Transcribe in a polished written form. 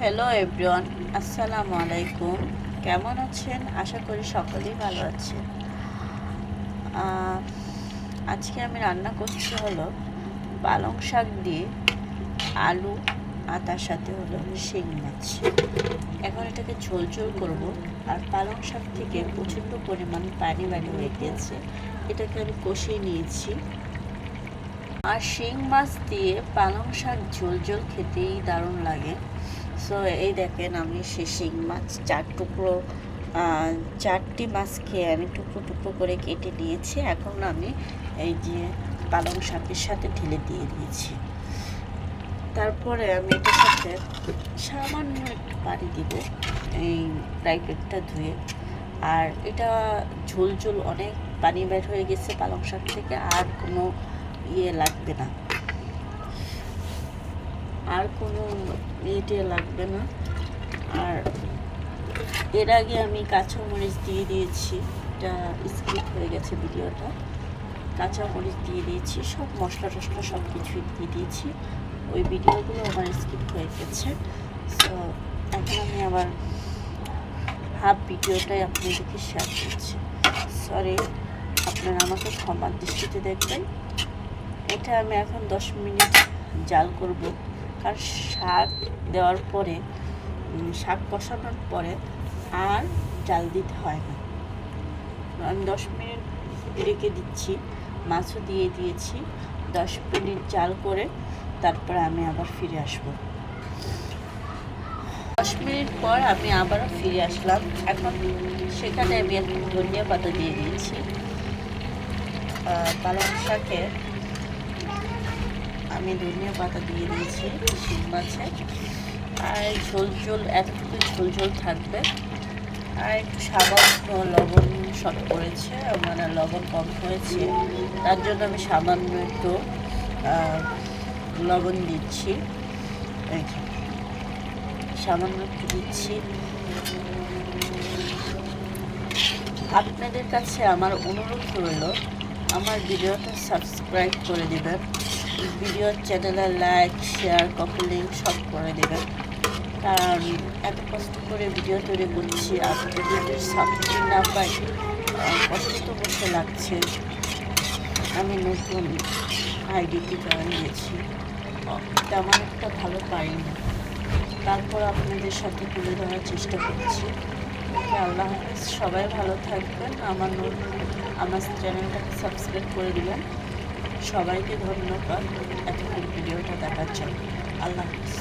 Hello everyone, আসসালামু আলাইকুম। কেমন আছেন? আশা করি সকলেই ভালো আছেন। আজকে আমি রান্না করছি হলো পালং শাক দিয়ে আলু আর তার সাথে হলো শিং মাছ। এখন এটাকে ঝোল ঝোল করবো। আর পালং শাক থেকে প্রচণ্ড পরিমাণ পানি বের হয়ে গিয়েছে, এটাকে আমি কষিয়ে নিয়েছি। আর শিং মাছ দিয়ে পালং শাক ঝোল ঝোল খেতেই দারুণ লাগে। সো এই দেখেন, আমি সে শিং মাছ চারটি মাছকে আমি টুকরো টুকরো করে কেটে নিয়েছি। এখন আমি এই যে পালং শাকের সাথে ঢেলে দিয়ে দিয়েছি। তারপরে আমি এটার সাথে সামান্য একটু পানি দিব, এই ফ্রাই প্যানটা ধুয়ে। আর এটা ঝোল ঝোল অনেক পানি বের হয়ে গেছে পালং শাক থেকে, আর কোনো লাগবে না, আর কোনো লাগবে না। আর এর আগে আমি কাঁচামরিচ দিয়ে দিয়েছি, এটা স্কিপ হয়ে গেছে ভিডিওটা। কাঁচামরিচ দিয়ে দিয়েছি, সব মশলা টশলা সব কিছুই দিয়ে দিয়েছি, ওই ভিডিওগুলো আমার স্কিপ হয়ে গেছে। সো এখন আমি আবার হাফ ভিডিওটাই আপনাদেরকে শেয়ার করছি। সরি, আপনারা আমাকে ক্ষমার দৃষ্টিতে দেখবেন। এটা আমি এখন 10 মিনিট জাল করব, কারণ শাক দেওয়ার পরে, শাক কষানোর পরে আর জাল দিতে হয় না। আমি 10 মিনিট রেখে দিচ্ছি, মাছও দিয়ে দিয়েছি। 10 মিনিট জাল করে তারপরে আমি আবার ফিরে আসব। 10 মিনিট পর আমি আবারও ফিরে আসলাম। এখন সেখানে আমি একটু ধনিয়া পাতা দিয়ে দিয়েছি। পালং শাকে আমি ধনিয়া পাতা দিয়ে দিয়েছি শিং মাছে। আর ঝোল ঝোল, এতটুকু ঝোল ঝোল থাকবে। আর একটু সামান্য লবণ শর্ট করেছে, মানে লবণ কম হয়েছে, তার জন্য আমি সামান্য একটু লবণ দিচ্ছি। সামান্য একটু দিচ্ছি। আপনাদের কাছে আমার অনুরোধ রইল, আমার ভিডিওটা সাবস্ক্রাইব করে দেবেন, ভিডিওর চ্যানেলে লাইক শেয়ার কমেন্ট সব করে দেবেন। কারণ এত কষ্ট করে ভিডিও তৈরি করছি, আপনাদের যদি সাপোর্ট না পাই কষ্ট করতে লাগছে। আমি নতুন আইডিটি বানিয়েছি, তেমন একটা ভালো পারি না, তারপর আপনাদের সাথে তুলে ধরার চেষ্টা করছি। আল্লাহ হাফেজ, সবাই ভালো থাকবেন। আমার চ্যানেলটাকে সাবস্ক্রাইব করে দিবেন। সবাইকে ধন্যবাদ এতক্ষণ ভিডিওটা দেখার জন্য। আল্লাহ হাফেজ।